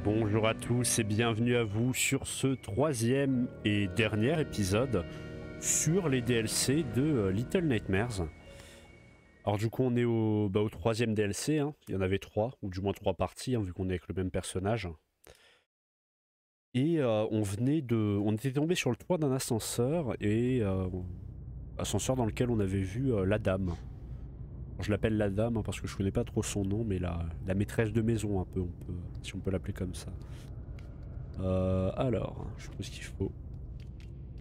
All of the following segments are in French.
Bonjour à tous et bienvenue à vous sur ce troisième et dernier épisode sur les DLC de Little Nightmares. Alors du coup on est au troisième DLC, hein. Il y en avait trois, ou du moins trois parties, hein, vu qu'on est avec le même personnage. Et on était tombé sur le toit d'un ascenseur, et ascenseur dans lequel on avait vu la dame. Alors, je l'appelle la dame hein, parce que je connais pas trop son nom, mais la maîtresse de maison un peu, si on peut l'appeler comme ça. Alors, je sais ce qu'il faut.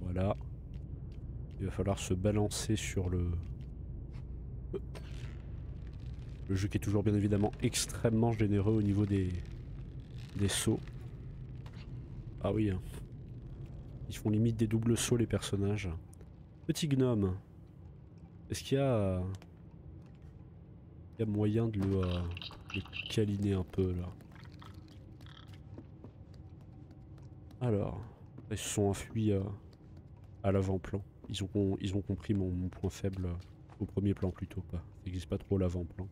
Voilà. Il va falloir se balancer sur le jeu qui est toujours bien évidemment extrêmement généreux au niveau des sauts. Ah oui, hein. Ils font limite des doubles sauts les personnages. Petit gnome. Est-ce qu'il y a... moyen de le câliner un peu là? Alors, ils se sont enfuis à l'avant-plan. Ils ont compris mon point faible au premier plan plutôt pas. Ça n'existe pas trop l'avant-plan.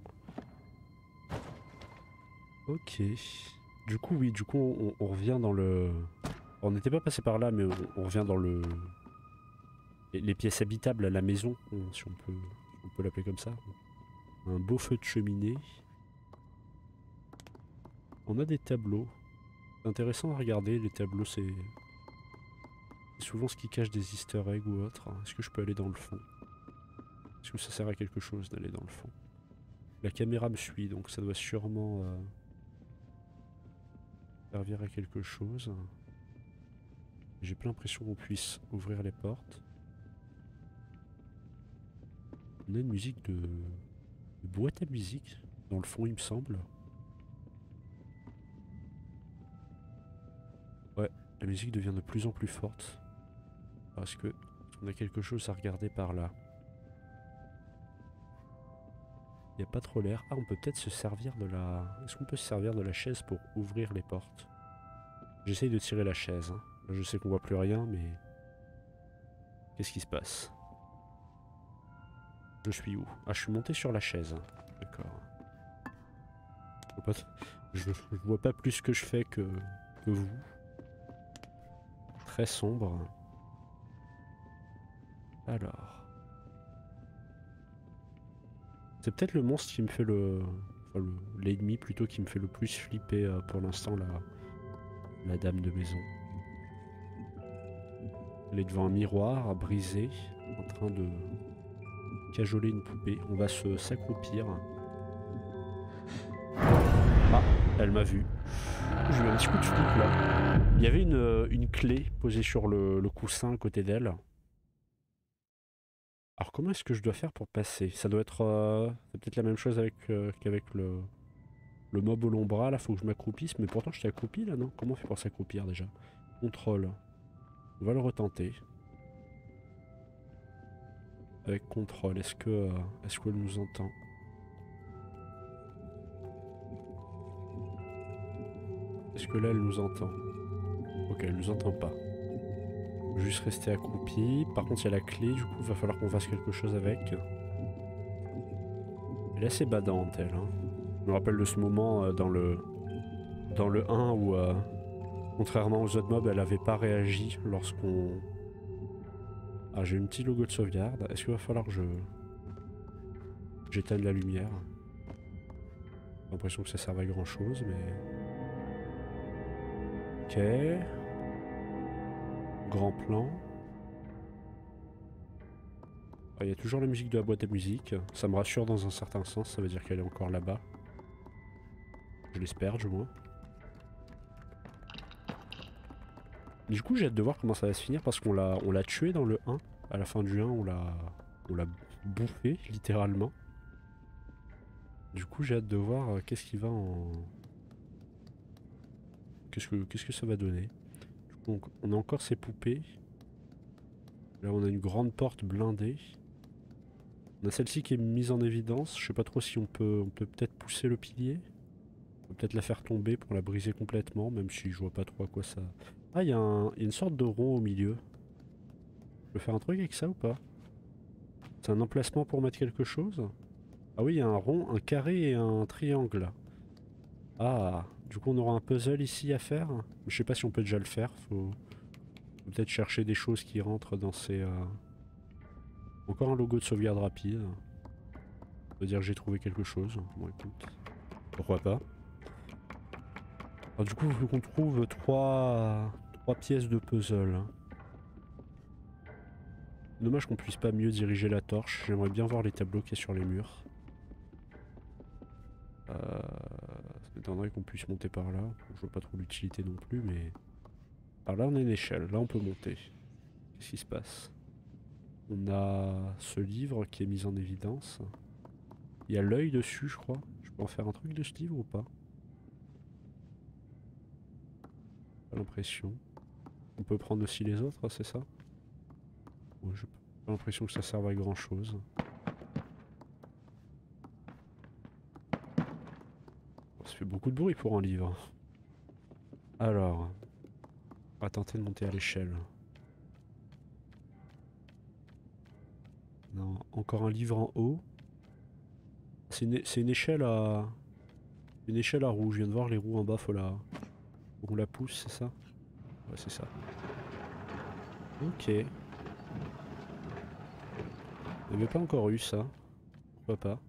Ok. Du coup oui, on revient dans le... On n'était pas passé par là mais on revient dans le... Les pièces habitables à la maison, si on peut l'appeler comme ça. Un beau feu de cheminée. On a des tableaux. C'est intéressant à regarder, les tableaux c'est souvent ce qui cache des easter eggs ou autre. Est-ce que je peux aller dans le fond? Est-ce que ça sert à quelque chose d'aller dans le fond? La caméra me suit donc ça doit sûrement servir à quelque chose. J'ai pas l'impression qu'on puisse ouvrir les portes. On a une musique de boîte à musique dans le fond il me semble. Ouais, la musique devient de plus en plus forte. Parce que on a quelque chose à regarder par là. Il n'y a pas trop l'air. Ah, on peut peut-être se servir de la... Est-ce qu'on peut se servir de la chaise pour ouvrir les portes? J'essaye de tirer la chaise. Hein. Là, je sais qu'on voit plus rien, mais... Qu'est-ce qui se passe? Je suis où? Ah, je suis monté sur la chaise. D'accord. Je vois pas plus ce que je fais que vous. Très sombre. Alors... C'est peut-être le monstre qui me fait le... Enfin, l'ennemi plutôt qui me fait le plus flipper pour l'instant, la dame de maison. Elle est devant un miroir brisé, en train de cajoler une poupée. On va s'accroupir. Ah, elle m'a vu. J'ai eu un petit coup de flip là. Il y avait une clé posée sur le coussin à côté d'elle. Alors comment est-ce que je dois faire pour passer? Ça doit être c'est peut-être la même chose qu'avec le mob au long bras. Là, faut que je m'accroupisse. Mais pourtant, je t'ai accroupi là, non? Comment on fait pour s'accroupir déjà? Contrôle. On va le retenter. Avec contrôle. Est-ce qu'elle nous entend? Est-ce que là, elle nous entend? Ok, elle nous entend pas. Juste rester accroupi. Par contre, il y a la clé. Du coup, il va falloir qu'on fasse quelque chose avec. Elle est assez badante, elle. Hein. Je me rappelle de ce moment dans le 1 où, contrairement aux autres mobs, elle avait pas réagi lorsqu'on... Ah, j'ai un petit logo de sauvegarde. Est-ce qu'il va falloir que j'éteigne la lumière? J'ai l'impression que ça serve à grand chose, mais... Ok. Grand plan. Ah, il y a toujours la musique de la boîte à musique. Ça me rassure dans un certain sens, ça veut dire qu'elle est encore là-bas. Je l'espère, du moins. Du coup, j'ai hâte de voir comment ça va se finir parce qu'on l'a tué dans le 1. À la fin du 1, on l'a bouffé, littéralement. Du coup, j'ai hâte de voir qu'est-ce qui va en... Qu'est-ce que ça va donner. Du coup, on a encore ces poupées. Là, on a une grande porte blindée. On a celle-ci qui est mise en évidence. Je sais pas trop si on peut peut-être pousser le pilier. On peut peut-être la faire tomber pour la briser complètement, même si je vois pas trop à quoi ça... Ah, il y a une sorte de rond au milieu. Je peux faire un truc avec ça ou pas? C'est un emplacement pour mettre quelque chose? Ah oui, il y a un rond, un carré et un triangle. Ah, Du coup on aura un puzzle ici à faire. Je sais pas si on peut déjà le faire. Faut peut-être chercher des choses qui rentrent dans ces... Encore un logo de sauvegarde rapide. Ça veut dire que j'ai trouvé quelque chose. Bon écoute, pourquoi pas. Alors du coup il faut qu'on trouve trois pièces de puzzle. Dommage qu'on puisse pas mieux diriger la torche. J'aimerais bien voir les tableaux qu'il y a sur les murs. Ça m'étonnerait qu'on puisse monter par là. Bon, je vois pas trop l'utilité non plus, mais... Alors là on a une échelle, là on peut monter. Qu'est-ce qui se passe? On a ce livre qui est mis en évidence. Il y a l'œil dessus je crois. Je peux en faire un truc de ce livre ou pas? Pas l'impression. On peut prendre aussi les autres, c'est ça? Ouais, j'ai pas l'impression que ça serve à grand chose. Ça fait beaucoup de bruit pour un livre. Alors, on va tenter de monter à l'échelle. Non, encore un livre en haut. C'est une échelle à... Une échelle à roues. Je viens de voir les roues en bas, faut qu'on la pousse, c'est ça? Ouais, c'est ça. Ok. Il n'y avait pas encore eu ça. Pourquoi pas?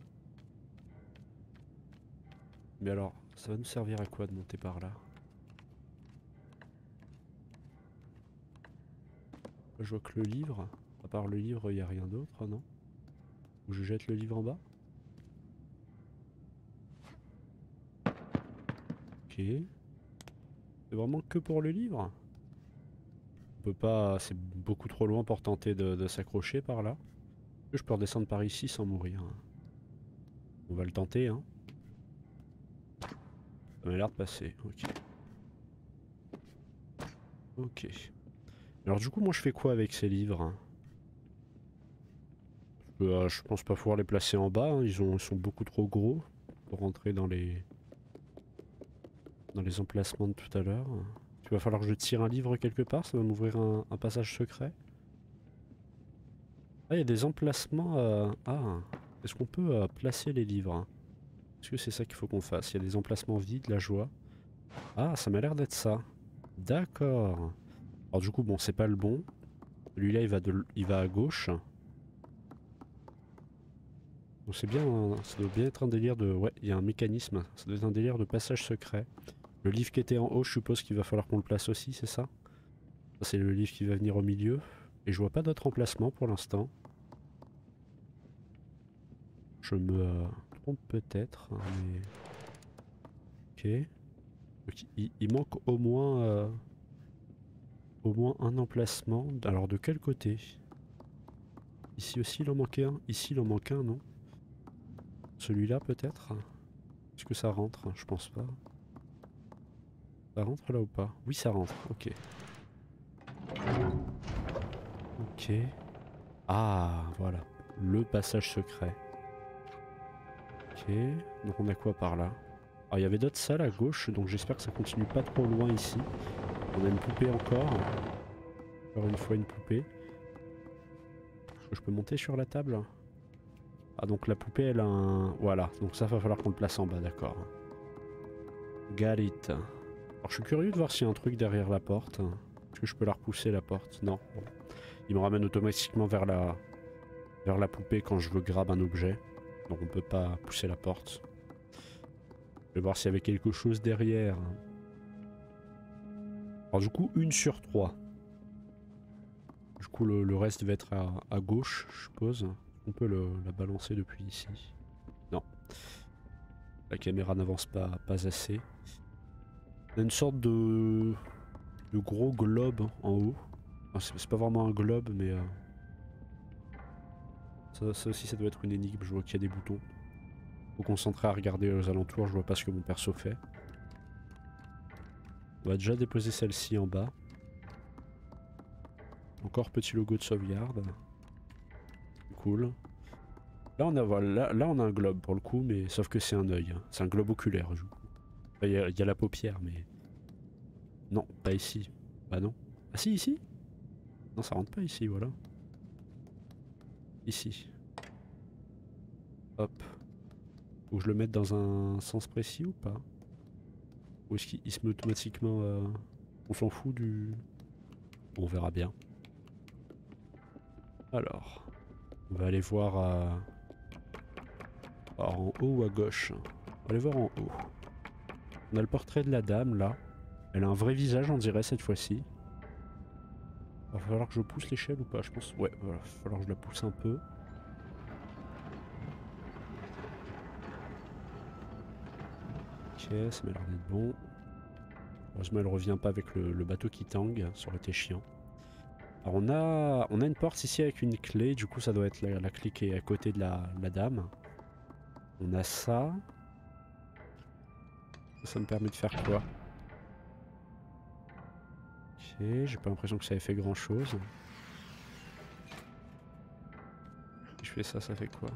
Mais alors, ça va nous servir à quoi de monter par là? Je vois que le livre, à part le livre, il n'y a rien d'autre, non? Ou je jette le livre en bas? Ok. C'est vraiment que pour le livre? On peut pas... C'est beaucoup trop loin pour tenter de s'accrocher par là. Je peux redescendre par ici sans mourir. On va le tenter, hein. Ça m'a l'air de passer, ok. Ok. Alors du coup, moi je fais quoi avec ces livres? Je pense pas pouvoir les placer en bas, hein. Ils sont beaucoup trop gros pour rentrer dans les emplacements de tout à l'heure. Il va falloir que je tire un livre quelque part, ça va m'ouvrir un passage secret. Ah, il y a des emplacements... Ah, est-ce qu'on peut placer les livres? Est-ce que c'est ça qu'il faut qu'on fasse? Il y a des emplacements vides, là je vois. Ah, ça m'a l'air d'être ça. D'accord. Alors du coup, bon, c'est pas le bon. Celui-là, il va à gauche. Bon, c'est bien, hein, ça doit bien être un délire de... Ouais, il y a un mécanisme. Ça doit être un délire de passage secret. Le livre qui était en haut, je suppose qu'il va falloir qu'on le place aussi, c'est ça? Ça, c'est le livre qui va venir au milieu. Et je vois pas d'autre emplacement pour l'instant. Je me trompe peut-être, hein, mais... Ok. Donc, il manque au moins un emplacement. Alors de quel côté? Ici aussi il en manquait un. Ici il en manque un, non? Celui-là peut-être? Est-ce que ça rentre? Je pense pas. Ça rentre là ou pas? Oui ça rentre, ok. Ok. Ah voilà. Le passage secret. Ok. Donc on a quoi par là? Alors il y avait d'autres salles à gauche, donc j'espère que ça continue pas trop loin ici. On a une poupée encore. Encore une fois une poupée. Est-ce que je peux monter sur la table? Ah donc la poupée elle a un... Voilà, donc ça va falloir qu'on le place en bas, d'accord. Got it. Alors je suis curieux de voir s'il y a un truc derrière la porte. Est-ce que je peux la repousser la porte? Non. Bon. Il me ramène automatiquement vers la poupée quand je veux grab un objet. Donc on peut pas pousser la porte. Je vais voir s'il y avait quelque chose derrière. Alors du coup, 1 sur 3. Du coup le reste va être à gauche, je suppose. On peut la balancer depuis ici. Non. La caméra n'avance pas assez. On a une sorte de gros globe en haut. Enfin, c'est pas vraiment un globe, mais... Ça aussi, ça doit être une énigme. Je vois qu'il y a des boutons. Faut concentrer à regarder aux alentours. Je vois pas ce que mon perso fait. On va déjà déposer celle-ci en bas. Encore petit logo de sauvegarde. Cool. Là on a, voilà, là on a un globe pour le coup, mais sauf que c'est un œil. Hein. C'est un globe oculaire du coup. Il y a la paupière, mais... Non, pas ici. Bah non. Ah si, ici? Non, ça rentre pas ici, voilà. Ici. Hop. Faut que je le mette dans un sens précis ou pas? Ou est-ce qu'il se met automatiquement... On s'en fout du... On verra bien. Alors, on va aller voir alors, en haut ou à gauche. On va aller voir en haut. On a le portrait de la dame là. Elle a un vrai visage on dirait cette fois-ci. Va falloir que je pousse l'échelle ou pas je pense. Ouais, voilà, va falloir que je la pousse un peu. Ok, ça m'a l'air d'être bon. Heureusement elle revient pas avec le bateau qui tangue, ça aurait été chiant. Alors on a une porte ici avec une clé, du coup ça doit être la clé qui est à côté de la dame. On a ça. Ça me permet de faire quoi? Ok, j'ai pas l'impression que ça ait fait grand chose. Si je fais ça, ça fait quoi?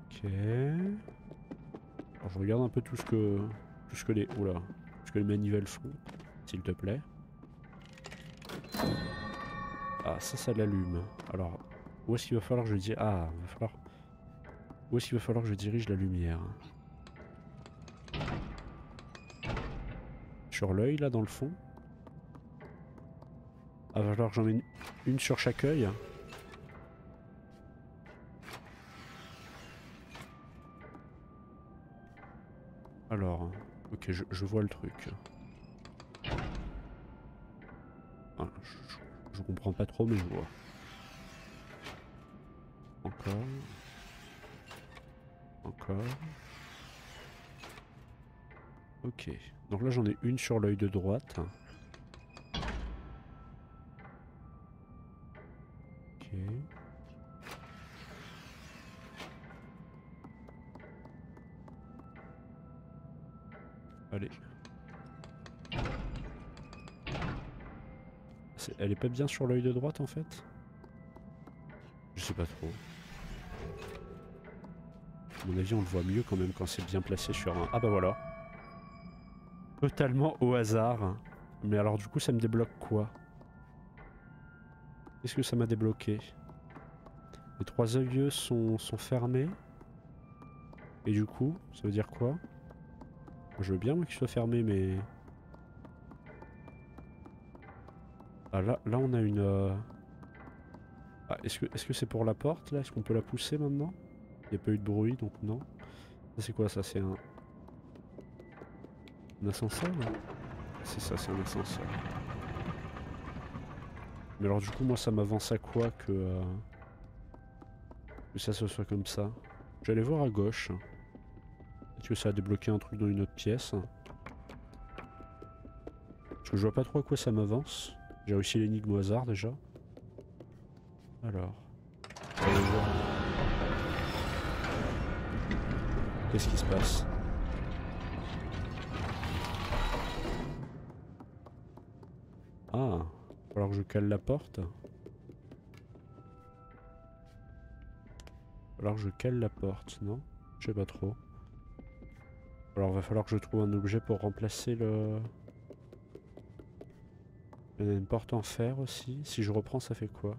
Ok. Alors je regarde un peu tout ce que les... Oula, tout ce que les manivelles font, s'il te plaît. Ah, ça l'allume. Alors, où est-ce qu'il va falloir que je dise... Ah, il va falloir... Où est-ce qu'il va falloir que je dirige la lumière? Sur l'œil, là, dans le fond? Ah, va falloir que j'en mette une sur chaque œil. Alors, ok, je vois le truc. Ah, je comprends pas trop, mais je vois. Encore. Encore. Ok. Donc là, j'en ai une sur l'œil de droite. Ok. Allez. Elle est pas bien sur l'œil de droite, en fait? Je sais pas trop. À mon avis, on le voit mieux quand même quand c'est bien placé sur un... Ah bah voilà. Totalement au hasard. Mais alors du coup, ça me débloque quoi? Qu'est-ce que ça m'a débloqué? Les 3 œilleux sont fermés. Et du coup, ça veut dire quoi? Je veux bien moi qu'ils soient fermés, mais... Ah là on a une... Ah, est-ce que c'est pour la porte là? Est-ce qu'on peut la pousser maintenant? Il n'y a pas eu de bruit donc non. Ça c'est quoi ça? C'est un ascenseur là? C'est ça, c'est un ascenseur. Mais alors du coup moi ça m'avance à quoi que ça se soit comme ça? J'allais voir à gauche. Est-ce que ça a débloqué un truc dans une autre pièce? Parce que je vois pas trop à quoi ça m'avance. J'ai réussi l'énigme au hasard déjà. Alors. Allons voir. Qu'est-ce qui se passe? Ah, il va falloir que je cale la porte. Il va falloir que je cale la porte, non? Je sais pas trop. Alors il va falloir que je trouve un objet pour remplacer le... Il y en a une porte en fer aussi. Si je reprends, ça fait quoi?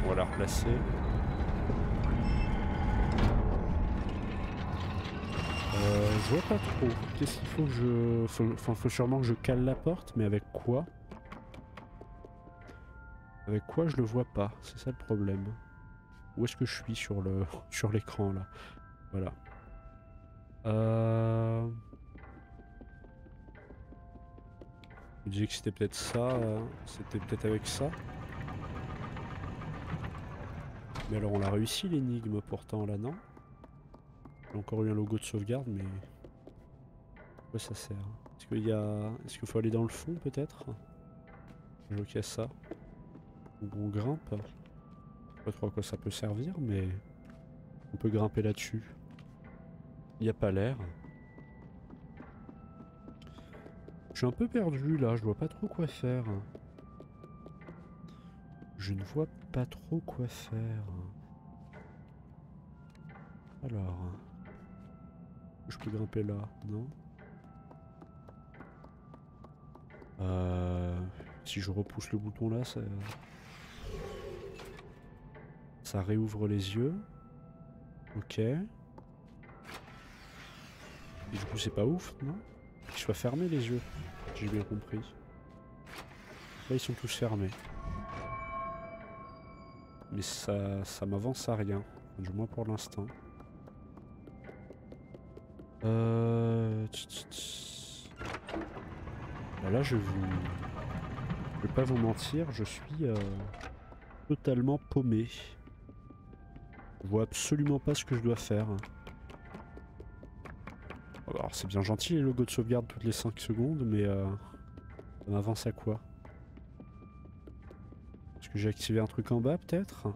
On va la replacer. Je vois pas trop. Qu'est-ce qu'il faut que je... faut sûrement que je cale la porte, mais avec quoi? Avec quoi je le vois pas? C'est ça le problème. Où est-ce que je suis sur le sur l'écran là? Voilà. Je me disais que c'était peut-être ça. C'était peut-être avec ça. Mais alors on l'a réussi l'énigme pourtant là, non? J'ai encore eu un logo de sauvegarde, mais... À quoi ça sert? Est-ce qu'il y a... Est-ce qu'il faut aller dans le fond peut-être? Je vois qu'il y a ça. Ou on grimpe. Je sais pas trop à quoi ça peut servir, mais... On peut grimper là-dessus. Il n'y a pas l'air. Je suis un peu perdu là, je vois pas trop quoi faire. Je ne vois pas trop quoi faire. Alors... Je peux grimper là, non? Si je repousse le bouton là, ça réouvre les yeux. Ok. Et du coup c'est pas ouf, non? Qu'ils soient fermés les yeux, j'ai bien compris. Là ils sont tous fermés. Mais ça m'avance à rien, du moins pour l'instant. Là je vais pas vous mentir, je suis totalement paumé. Je vois absolument pas ce que je dois faire. Alors c'est bien gentil les logos de sauvegarde toutes les 5 secondes, mais ça m'avance à quoi? Est-ce que j'ai activé un truc en bas peut-être?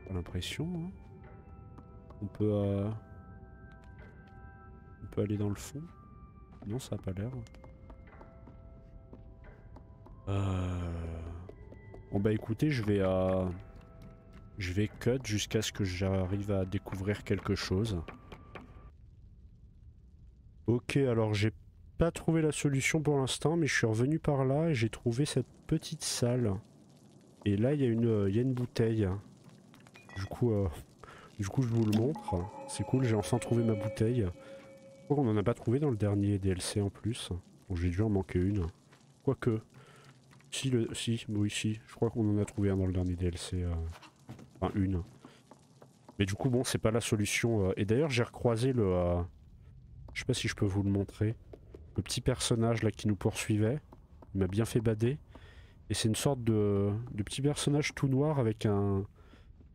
Pas l'impression. Hein. On peut aller dans le fond. Non, ça a pas l'air. Bon bah écoutez, je vais cut jusqu'à ce que j'arrive à découvrir quelque chose. Ok, alors j'ai pas trouvé la solution pour l'instant, mais je suis revenu par là et j'ai trouvé cette petite salle. Et là, il y a une bouteille. Du coup, je vous le montre. C'est cool, j'ai enfin trouvé ma bouteille. On n'en a pas trouvé dans le dernier DLC en plus. Bon, j'ai dû en manquer une. Quoique. Si, oui, je crois qu'on en a trouvé un dans le dernier DLC. Enfin, une. Mais du coup, bon, c'est pas la solution. Et d'ailleurs, j'ai recroisé le... je sais pas si je peux vous le montrer. Le petit personnage là qui nous poursuivait. Il m'a bien fait bader. Et c'est une sorte de petit personnage tout noir avec un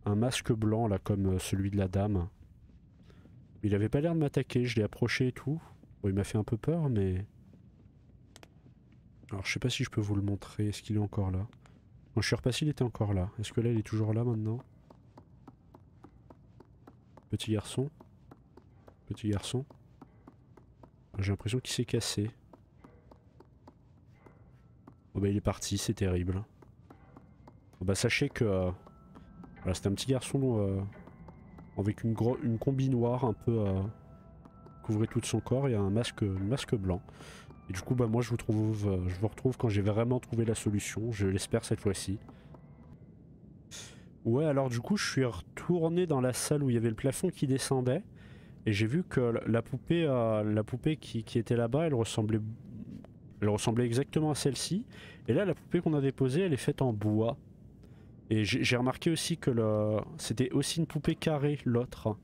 masque blanc là comme celui de la dame. Il avait pas l'air de m'attaquer, je l'ai approché et tout. Bon, il m'a fait un peu peur, mais... Alors je sais pas si je peux vous le montrer, est-ce qu'il est encore là? Quand je suis repassé il était encore là. Est-ce que là il est toujours là maintenant? Petit garçon. Petit garçon. J'ai l'impression qu'il s'est cassé. Bon bah il est parti, c'est terrible. Bon bah sachez que... voilà, c'était un petit garçon avec une combi noire un peu... couvrait tout son corps et un masque blanc. Et du coup bah moi je vous retrouve quand j'ai vraiment trouvé la solution, je l'espère cette fois-ci. Ouais, alors du coup je suis retourné dans la salle où il y avait le plafond qui descendait et j'ai vu que la poupée qui était là-bas, elle ressemblait exactement à celle-ci. Et là la poupée qu'on a déposée, elle est faite en bois. Et j'ai remarqué aussi que c'était aussi une poupée carrée, l'autre.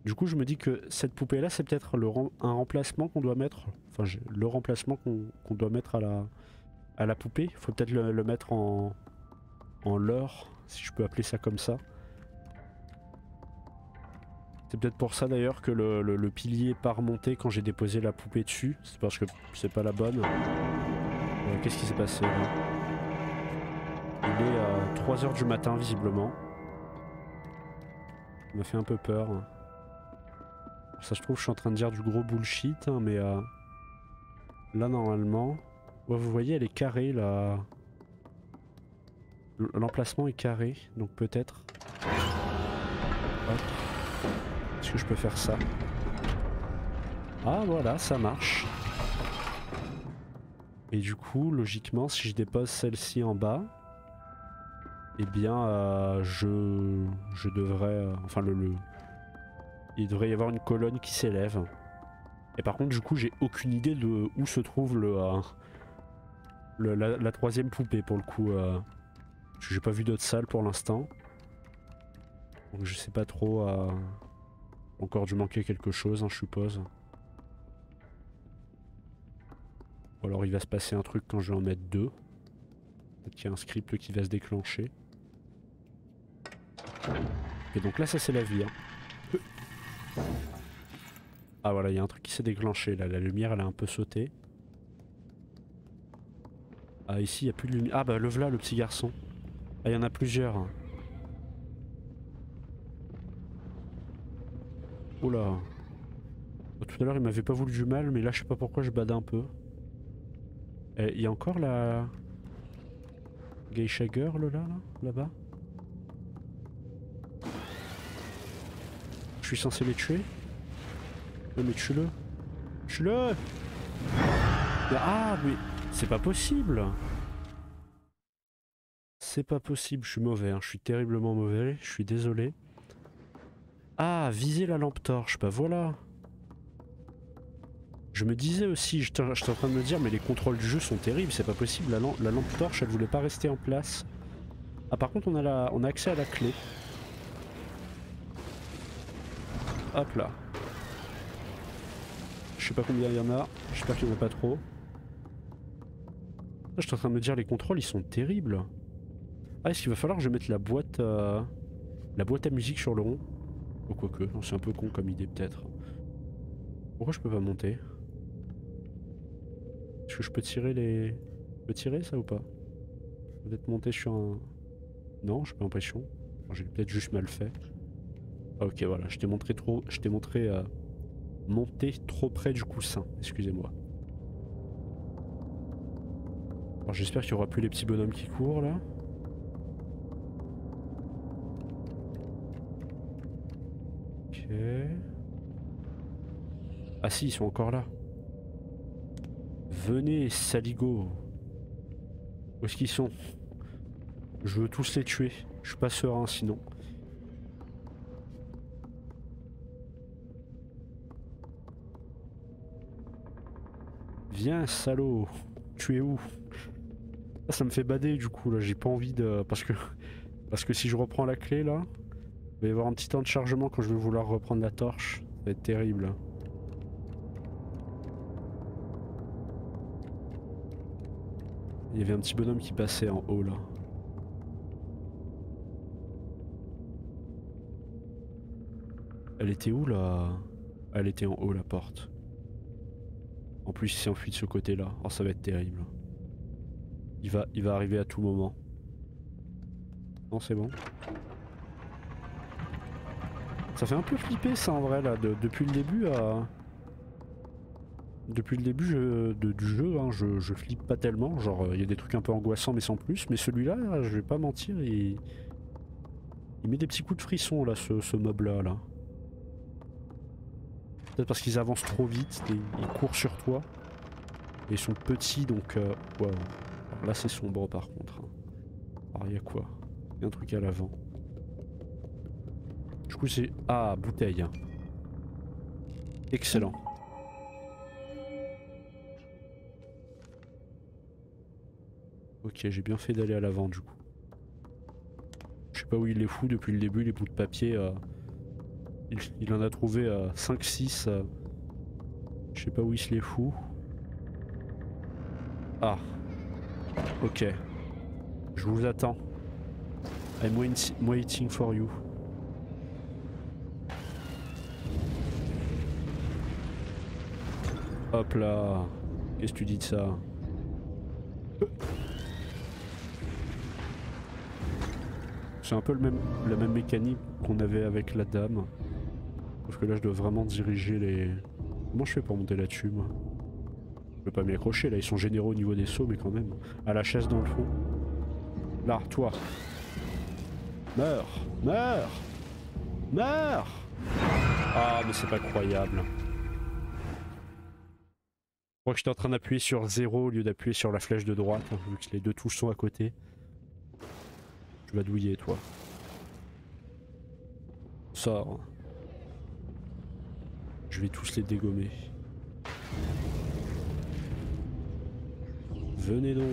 Du coup je me dis que cette poupée là c'est peut-être un remplacement qu'on doit mettre, enfin le remplacement qu'on doit mettre à la poupée. Faut peut-être le mettre en leurre, si je peux appeler ça comme ça. C'est peut-être pour ça d'ailleurs que le pilier n'est pas remonté quand j'ai déposé la poupée dessus. C'est parce que c'est pas la bonne. Qu'est-ce qui s'est passé là? Il est à 3 h du matin visiblement. Ça m'a fait un peu peur. Ça se trouve je suis en train de dire du gros bullshit hein, mais là normalement... Ouais, vous voyez elle est carrée là. L'emplacement est carré donc peut-être... Hop. Est-ce que je peux faire ça? Ah voilà, ça marche. Et du coup logiquement si je dépose celle-ci en bas, eh bien je devrais... enfin il devrait y avoir une colonne qui s'élève. Et par contre du coup j'ai aucune idée de où se trouve la troisième poupée pour le coup. J'ai pas vu d'autres salles pour l'instant. Donc je sais pas trop... encore dû manquer quelque chose hein, je suppose. Ou alors il va se passer un truc quand je vais en mettre deux. Peut-être qu'il y a un script qui va se déclencher. Et donc là ça c'est la vie hein. Ah voilà, il y a un truc qui s'est déclenché là, la lumière elle a un peu sauté. Ah ici il n'y a plus de lumière. Ah bah le voilà le petit garçon. Ah il y en a plusieurs. Oula. Tout à l'heure il m'avait pas voulu du mal mais là je sais pas pourquoi je bade un peu. Il y a encore la... Geisha Girl là-bas. Je suis censé les tuer? Non mais tue-le. Tue-le! Ah oui, c'est pas possible. C'est pas possible, je suis mauvais, hein. Je suis terriblement mauvais, je suis désolé. Ah, viser la lampe torche, bah voilà. Je me disais aussi, j'étais en train de me dire, mais les contrôles du jeu sont terribles, c'est pas possible, la lampe torche elle voulait pas rester en place. Ah par contre on a accès à la clé. Hop là. Je sais pas combien il y en a, j'espère qu'il y en a pas trop. Je suis en train de me dire, les contrôles ils sont terribles. Ah, est-ce qu'il va falloir que je mette la boîte à musique sur le rond? Ou quoique, c'est un peu con comme idée peut-être. Pourquoi je peux pas monter? Est-ce que je peux tirer les... Je peux tirer ça ou pas? Peut-être monter sur un... Non, j'ai pas l'impression. J'ai peut-être juste mal fait. Ah, ok, voilà, je t'ai montré trop... Je t'ai montré monter trop près du coussin, excusez-moi. Alors j'espère qu'il y aura plus les petits bonhommes qui courent là. Ok. Ah si, ils sont encore là. Venez, saligo. Où est-ce qu'ils sont? Je veux tous les tuer. Je suis pas serein sinon. Viens, salaud. Tu es où? Ça me fait bader du coup là. J'ai pas envie de... Parce que si je reprends la clé là, il va y avoir un petit temps de chargement quand je vais vouloir reprendre la torche. Ça va être terrible. Il y avait un petit bonhomme qui passait en haut là. Elle était où là? Elle était en haut la porte. En plus il s'est enfui de ce côté là. Oh ça va être terrible. Il va arriver à tout moment. Non c'est bon. Ça fait un peu flipper ça en vrai là. Depuis le début Depuis le début du jeu, hein, je flippe pas tellement. Genre il y a des trucs un peu angoissants mais sans plus. Mais celui-là, je vais pas mentir, il met des petits coups de frisson là, ce mob là. Peut-être parce qu'ils avancent trop vite, ils courent sur toi. Et ils sont petits donc... wow. Alors là c'est sombre par contre. Alors il y a quoi? Il y a un truc à l'avant. Du coup c'est... Ah, bouteille. Excellent. Ok, j'ai bien fait d'aller à l'avant du coup. Je sais pas où il les fout depuis le début, les bouts de papier. Il en a trouvé 5-6. Je sais pas où il se les fout. Ah. Ok. Je vous attends. I'm waiting for you. Hop là. Qu'est-ce que tu dis de ça? C'est un peu la même mécanique qu'on avait avec la dame. Sauf que là je dois vraiment diriger les... Comment je fais pour monter là-dessus moi? Je peux pas m'y accrocher là, ils sont généreux au niveau des sauts mais quand même. À la chaise dans le fond. Là, toi. Meurs! Meurs! Meurs! Ah mais c'est pas croyable. Je crois que j'étais en train d'appuyer sur 0 au lieu d'appuyer sur la flèche de droite, hein, vu que les deux touches sont à côté. Tu vas douiller toi. Sors. Je vais tous les dégommer. Venez donc.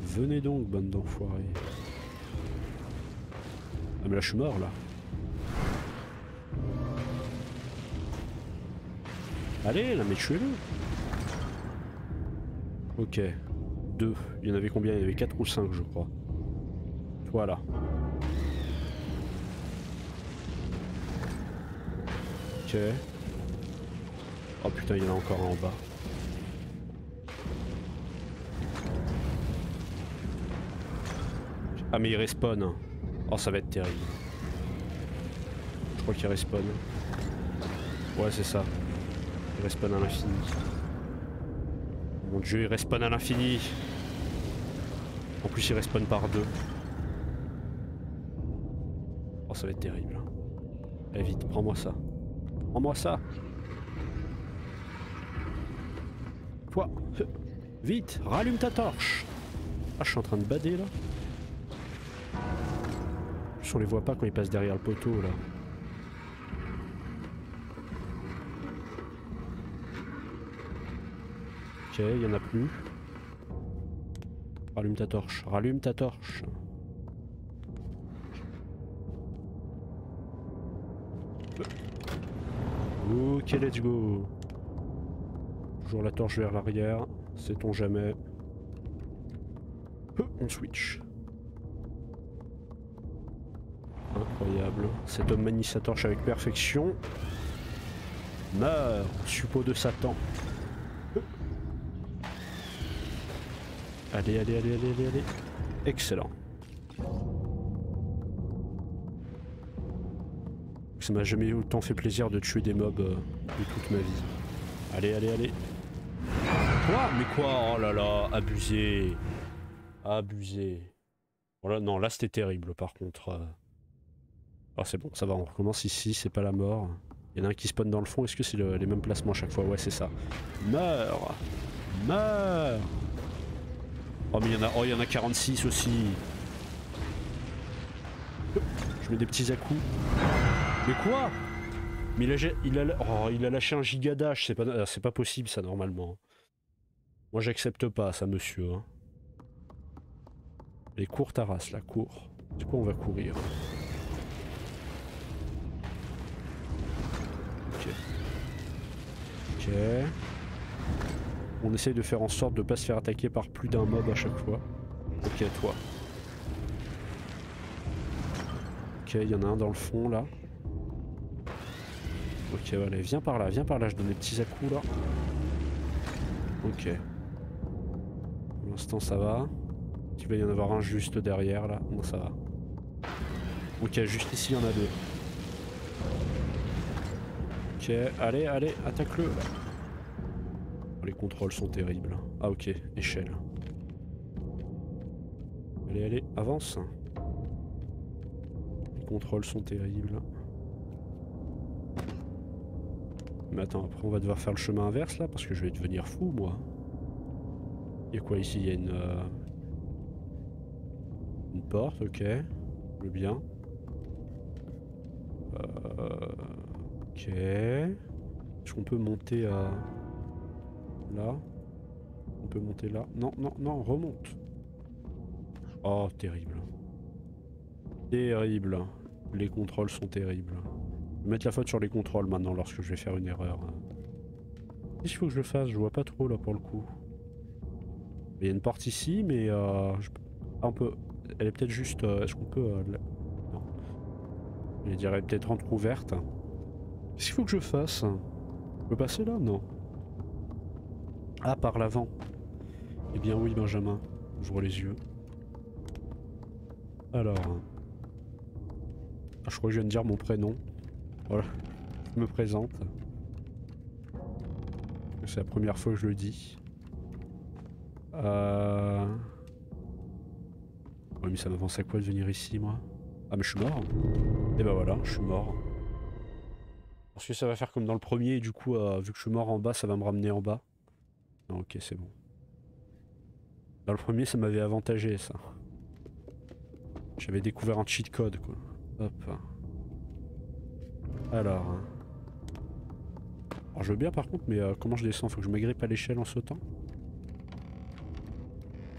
Venez donc, bande d'enfoirés. Ah mais là je suis mort là. Allez là mais tuez-le. Ok. 2. Il y en avait combien? Il y en avait 4 ou 5 je crois. Voilà. Ok. Oh putain il y en a encore un en bas. Ah mais il respawn. Oh ça va être terrible. Je crois qu'il respawn. Ouais c'est ça. Il respawn à l'infini. Mon dieu il respawn à l'infini. En plus il respawn par 2. Oh ça va être terrible. Allez vite, prends-moi ça. Prends-moi ça. toi. Vite, rallume ta torche. Ah, je suis en train de bader là. On les voit pas quand ils passent derrière le poteau là. Ok, il y en a plus. Rallume ta torche, rallume ta torche. Ok, let's go. Toujours la torche vers l'arrière, sait-on jamais. On switch. Incroyable. Cet homme manie sa torche avec perfection. Meurs, suppôt de Satan. Allez, allez, allez, allez, allez, allez. Excellent. Ça m'a jamais autant fait plaisir de tuer des mobs de toute ma vie. Allez, allez, allez. Quoi? Mais quoi? Oh là là, abusé. Abusé. Voilà, non, là c'était terrible par contre. Ah c'est bon, ça va, on recommence ici, c'est pas la mort. Il y en a un qui spawn dans le fond, est-ce que c'est les mêmes placements à chaque fois? Ouais, c'est ça. Meurs! Meurs! Oh mais il y en a 46 aussi. Je mets des petits à-coups. Mais quoi? Mais il a lâché un giga dash, c'est pas possible ça normalement. Moi j'accepte pas ça monsieur. Hein. Les cours ta race là, cours. C'est quoi on va courir? Ok. Ok. On essaye de faire en sorte de pas se faire attaquer par plus d'un mob à chaque fois. Ok, toi. Ok, il y en a un dans le fond là. Ok, allez, viens par là, je donne des petits à-coups là. Ok. Pour l'instant ça va. Il va y en avoir un juste derrière là. Non, ça va. Ok, juste ici il y en a deux. Ok, allez, allez, attaque-le. Oh, les contrôles sont terribles. Ah ok, échelle. Allez, allez, avance. Les contrôles sont terribles. Mais attends, après on va devoir faire le chemin inverse là, parce que je vais devenir fou moi. Il y a quoi ici? Il y a une porte, ok. Le bien. Ok. Est-ce qu'on peut monter à... là? On peut monter là? Non, non, non, remonte. Oh, terrible. Terrible. Les contrôles sont terribles. Je vais mettre la faute sur les contrôles maintenant lorsque je vais faire une erreur. Qu'est-ce qu'il faut que je fasse? Je vois pas trop là pour le coup. Il y a une porte ici, mais on peut... Elle est peut-être juste... Est-ce qu'on peut... Non. Je dirais peut-être entrouverte. Qu'est-ce qu'il faut que je fasse? Je peux passer là? Non. Ah, par l'avant. Eh bien oui, Benjamin. J'ouvre les yeux. Alors... Ah, je crois que je viens de dire mon prénom. Voilà. Je me présente. C'est la première fois que je le dis. Ouais mais ça m'avance à quoi de venir ici moi? Ah mais je suis mort. Et bah voilà, je suis mort. Parce que ça va faire comme dans le premier et du coup vu que je suis mort en bas ça va me ramener en bas. Non ok c'est bon. Dans le premier ça m'avait avantagé ça. J'avais découvert un cheat code quoi. Hop. Alors. Alors je veux bien par contre mais comment je descends? Faut que je m'agrippe à l'échelle en sautant?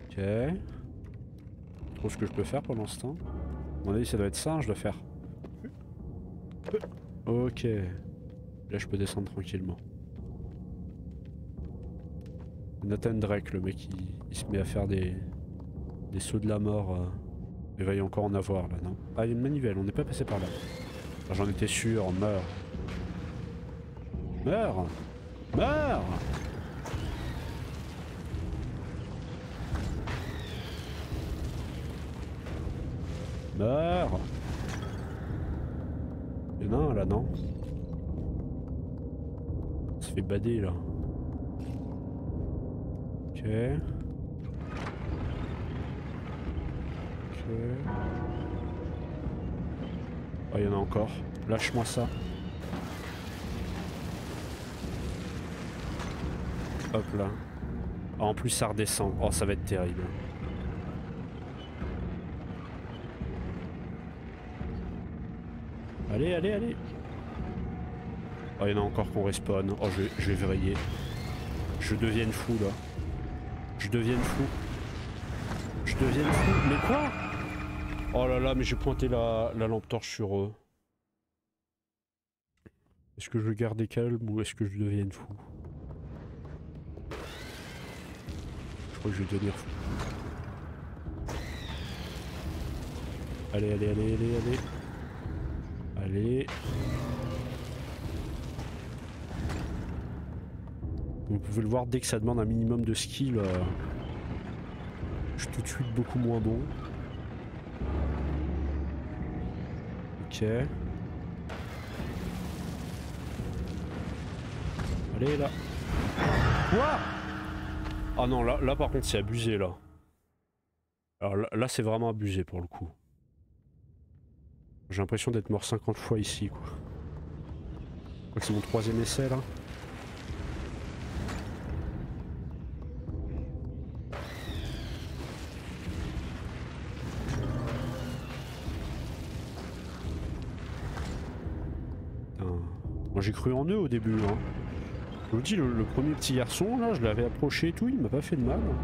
Ok. Trop ce que je peux faire pour l'instant. À mon avis ça doit être ça, hein, je dois faire. Ok. Là je peux descendre tranquillement. Nathan Drake, le mec il se met à faire des sauts de la mort. Il va y encore en avoir là, non? Ah il y a une manivelle, on n'est pas passé par là. J'en étais sûr, meurs. Meurs! Meurs! Meurs! Il y en a un là, non? On se fait bader là. Ok. Ok. Oh, il y en a encore. Lâche-moi ça. Hop là. Ah, en plus ça redescend. Oh, ça va être terrible. Allez, allez, allez. Oh, il y en a encore qu'on respawn. Oh, je vais vriller. Je deviens fou là. Je deviens fou. Je deviens fou. Mais quoi? Oh là là, mais j'ai pointé la lampe torche sur eux. Est-ce que je veux garder calme ou est-ce que je deviens fou? Je crois que je vais devenir fou. Allez, allez, allez, allez, allez. Allez. Vous pouvez le voir, dès que ça demande un minimum de skill, je suis tout de suite beaucoup moins bon. Ok. Allez là. Quoi? Ah non, là par contre c'est abusé là. Alors là c'est vraiment abusé pour le coup. J'ai l'impression d'être mort 50 fois ici quoi. Je crois que c'est mon 3e essai là. Moi j'ai cru en eux au début hein. Je vous dis, le premier petit garçon là, je l'avais approché et tout, il m'a pas fait de mal. Bon,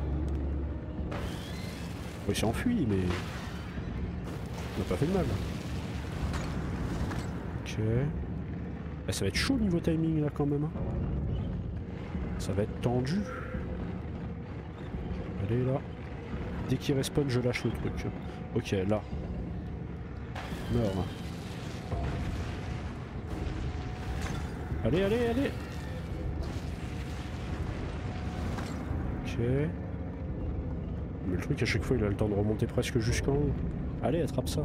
il s'est enfui mais... il m'a pas fait de mal. Ok. Ah, ça va être chaud niveau timing là quand même. Hein. Ça va être tendu. Allez là. Dès qu'il respawn, je lâche le truc. Ok, là. Meurs là. Allez, allez, allez. Ok. Mais le truc à chaque fois il a le temps de remonter presque jusqu'en haut. Allez, attrape ça.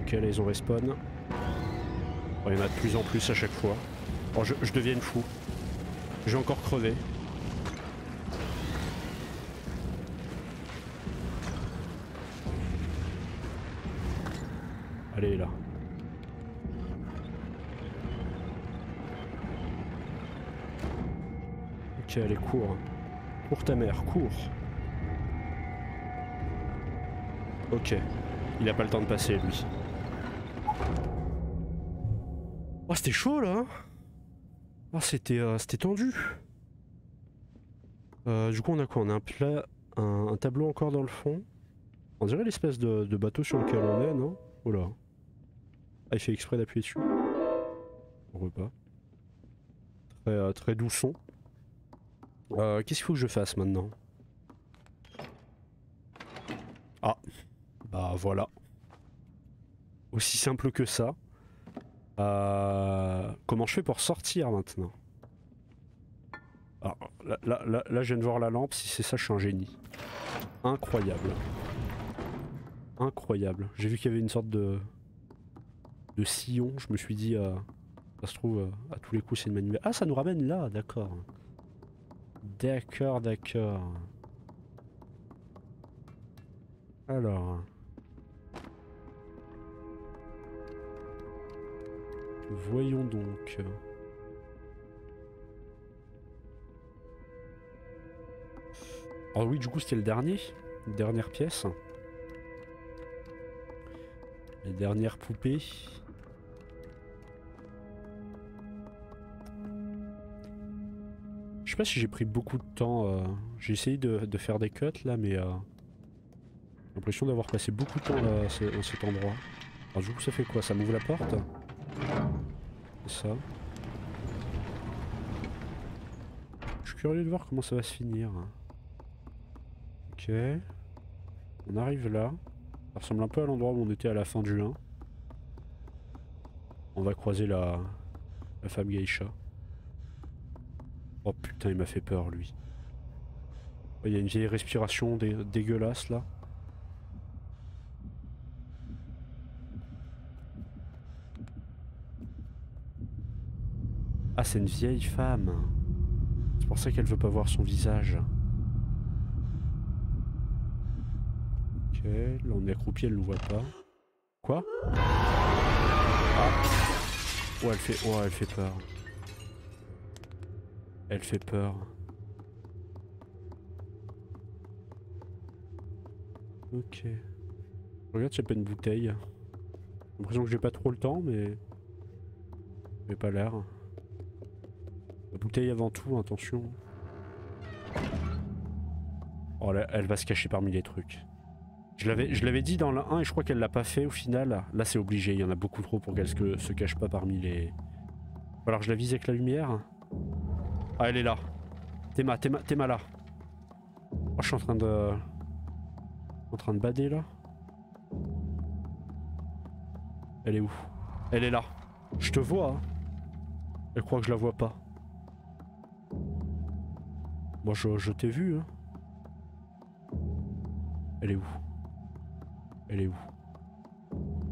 Ok, là ils ont respawn. Oh, il y en a de plus en plus à chaque fois. Oh, je deviens fou. Je vais encore crever. Allez là. Ok, allez, cours. Cours ta mère, cours. Ok. Il a pas le temps de passer, lui. Oh, c'était chaud, là. Oh, c'était tendu. Du coup, on a quoi? On a un tableau encore dans le fond. On dirait l'espèce de bateau sur lequel on est, non? Oh là. Ah, il fait exprès d'appuyer dessus. On repas. Très doux son. Qu'est-ce qu'il faut que je fasse maintenant? Ah. Bah voilà. Aussi simple que ça. Comment je fais pour sortir maintenant? Alors, là, je viens de voir la lampe. Si c'est ça, je suis un génie. Incroyable. Incroyable. J'ai vu qu'il y avait une sorte de sillon. Je me suis dit, ça se trouve, à tous les coups, c'est une manivelle. Ah, ça nous ramène là, d'accord. D'accord, d'accord. Alors. Voyons donc. Ah oui, du coup, c'était le dernier. Dernière pièce. Les dernières poupées. Je sais pas si j'ai pris beaucoup de temps. J'ai essayé de faire des cuts là, mais j'ai l'impression d'avoir passé beaucoup de temps là, à cet endroit. Alors du coup, ça fait quoi? Ça m'ouvre la porte? C'est ça. Je suis curieux de voir comment ça va se finir. Ok. On arrive là. Ça ressemble un peu à l'endroit où on était à la fin du 1. On va croiser la femme geisha. Oh putain, il m'a fait peur lui. Oh, il y a une vieille respiration dégueulasse là. Ah, c'est une vieille femme. C'est pour ça qu'elle veut pas voir son visage. Ok, là on est accroupi, elle nous voit pas. Quoi? Oh, elle fait peur. Elle fait peur. Ok. Regarde, j'ai pas une bouteille. J'ai l'impression que j'ai pas trop le temps, mais... J'ai pas l'air. La bouteille avant tout, attention. Oh là, elle va se cacher parmi les trucs. Je l'avais dit dans la 1 et je crois qu'elle l'a pas fait au final. Là c'est obligé, il y en a beaucoup trop pour qu'elle se cache pas parmi les... Va falloir que je la vise avec la lumière. Ah, elle est là. Théma là. Oh, je suis en train de... bader là. Elle est où? Elle est là. Je te vois, hein. Elle croit que je la vois pas. Moi je t'ai vu, hein. Elle est où? Elle est où?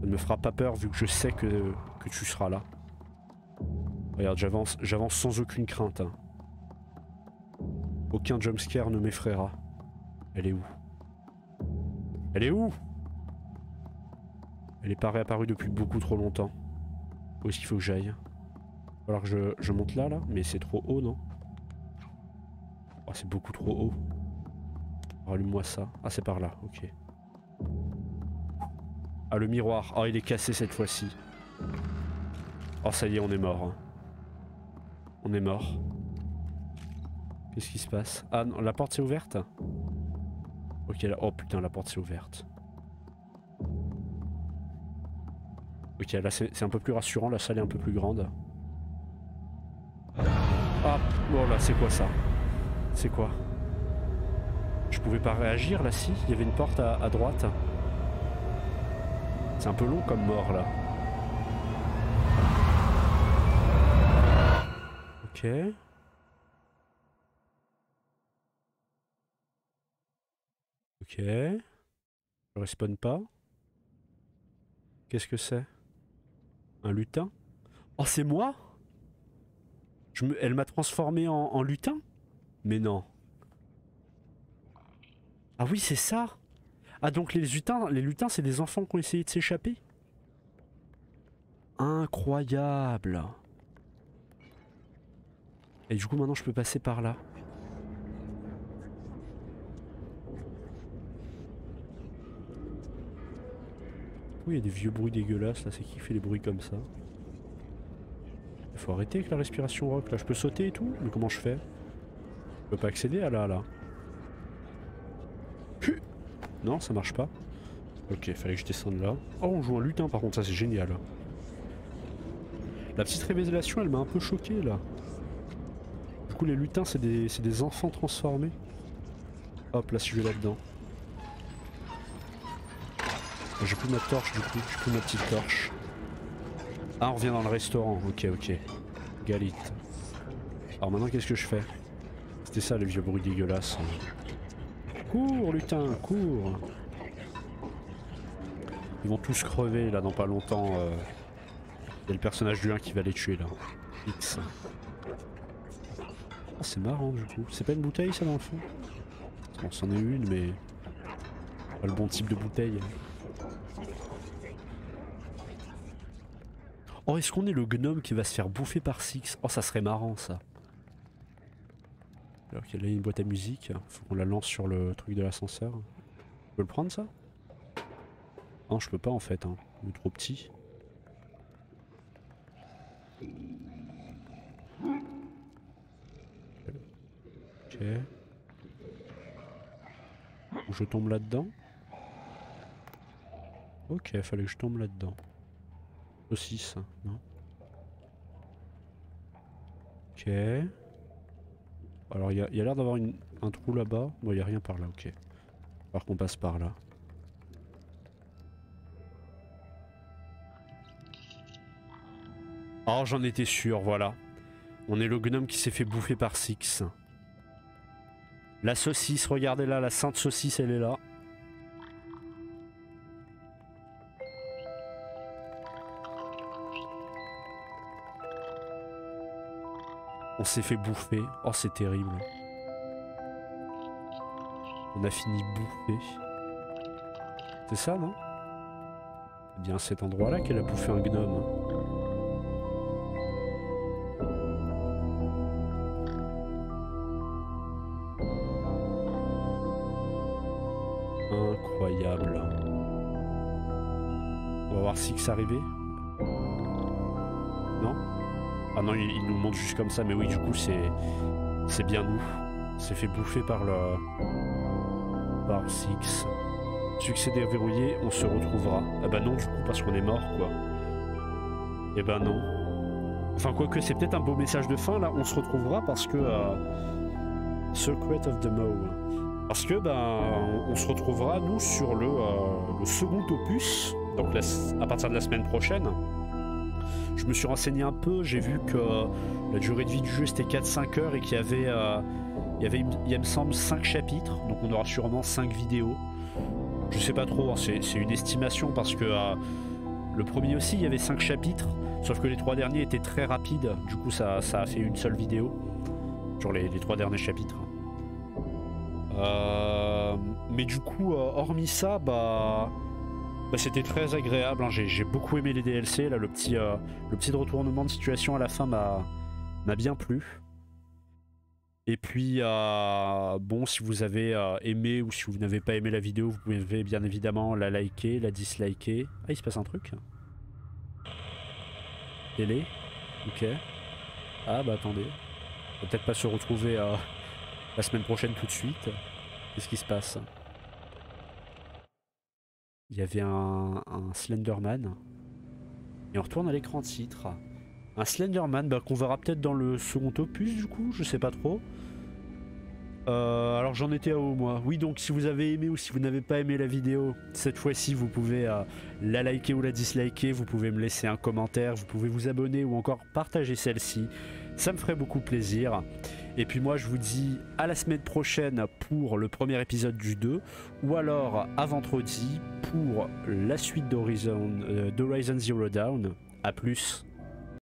Elle me fera pas peur vu que je sais que tu seras là. Regarde, j'avance sans aucune crainte, hein. Aucun jumpscare ne m'effraiera. Elle est où? Elle est où? Elle est pas réapparue depuis beaucoup trop longtemps. Où est-ce qu'il faut que j'aille? Il va falloir que je monte là, mais c'est trop haut, non? Oh, c'est beaucoup trop haut. Rallume-moi ça. Ah, c'est par là, ok. Ah, le miroir. Oh, il est cassé cette fois-ci. Oh, ça y est, on est mort, hein. On est mort. Qu'est-ce qui se passe? Ah non, la porte s'est ouverte? Ok, là... Oh putain, la porte s'est ouverte. Ok, là c'est un peu plus rassurant, la salle est un peu plus grande. Ah, oh là, c'est quoi ça? C'est quoi? Je pouvais pas réagir là, si? Il y avait une porte à droite. C'est un peu long comme mort là. Ok. Ok. Je respawn pas. Qu'est-ce que c'est? Un lutin? Oh, c'est moi? Elle m'a transformé en lutin? Mais non. Ah oui, c'est ça. Ah, donc les lutins, c'est des enfants qui ont essayé de s'échapper? Incroyable. Et du coup, maintenant, je peux passer par là. Oui, il y a des vieux bruits dégueulasses, là. C'est qui fait les bruits comme ça? Il faut arrêter avec la respiration rock, là. Je peux sauter et tout? Mais comment je fais? Je peux pas accéder à là. Non, ça marche pas. Ok, fallait que je descende là. Oh, on joue un lutin par contre, ça c'est génial. La petite révélation, elle m'a un peu choqué là. Du coup, les lutins, c'est des enfants transformés. Hop, là, si je vais là-dedans. J'ai plus ma torche du coup, j'ai plus ma petite torche. Ah, on revient dans le restaurant, ok. Galit. Alors maintenant, qu'est-ce que je fais? C'était ça les vieux bruits dégueulasses. Cours, lutin, cours! Ils vont tous crever là dans pas longtemps. Il y a le personnage du 1 qui va les tuer là. X. Oh, c'est marrant du coup. C'est pas une bouteille ça dans le fond? Bon, c'en est une, mais pas le bon type de bouteille. Oh, est-ce qu'on est le gnome qui va se faire bouffer par Six? Oh, ça serait marrant ça. Alors qu'il y a là une boîte à musique. Faut qu'on la lance sur le truc de l'ascenseur. Je peux le prendre ça? Non, je peux pas en fait, hein. Il est trop petit. Ok. Ou je tombe là-dedans? Ok, fallait que je tombe là-dedans. Saucisse, non? Ok. Alors il y a l'air d'avoir un trou là-bas. Bon, il n'y a rien par là, ok. Alors qu'on passe par là. Oh, j'en étais sûr, voilà. On est le gnome qui s'est fait bouffer par Six. La saucisse, regardez là, la sainte saucisse, elle est là. On s'est fait bouffer. Oh, c'est terrible. On a fini bouffé. C'est ça, non? Eh bien, cet endroit-là qu'elle a bouffé un gnome. Incroyable. On va voir Six arriver. Non? Ah non, il nous montre juste comme ça, mais oui, du coup, c'est bien nous. C'est fait bouffer par Six. Succès déverrouillé, on se retrouvera. Ah bah non, du coup, parce qu'on est mort, quoi. Eh ben non. Enfin, quoique, c'est peut-être un beau message de fin, là. On se retrouvera parce que... Secret of the Maw. Parce que, ben, on se retrouvera, nous, sur le second opus. Donc, à partir de la semaine prochaine. Je me suis renseigné un peu, j'ai vu que la durée de vie du jeu, c'était 4-5 heures et qu'il y avait, il me semble, 5 chapitres. Donc, on aura sûrement 5 vidéos. Je sais pas trop, hein, c'est une estimation parce que le premier aussi, il y avait 5 chapitres. Sauf que les 3 derniers étaient très rapides. Du coup, ça a fait une seule vidéo. Sur les 3 derniers chapitres. Mais du coup, hormis ça, bah c'était très agréable. Hein. J'ai beaucoup aimé les DLC. Là, le petit retournement de situation à la fin m'a bien plu. Et puis, bon, si vous avez aimé ou si vous n'avez pas aimé la vidéo, vous pouvez bien évidemment la liker, la disliker. Ah, il se passe un truc. Télé. Ok. Ah, bah attendez. On va peut-être pas se retrouver la semaine prochaine tout de suite. Qu'est-ce qui se passe? Il y avait un Slenderman. Et on retourne à l'écran titre. Un Slenderman bah, qu'on verra peut-être dans le second opus du coup, je sais pas trop. Alors j'en étais à où moi? Oui, donc si vous avez aimé ou si vous n'avez pas aimé la vidéo, cette fois-ci vous pouvez la liker ou la disliker, vous pouvez me laisser un commentaire, vous pouvez vous abonner ou encore partager celle-ci. Ça me ferait beaucoup plaisir. Et puis moi je vous dis à la semaine prochaine pour le premier épisode du 2 ou alors à vendredi pour la suite d'Horizon Zero Dawn. A plus.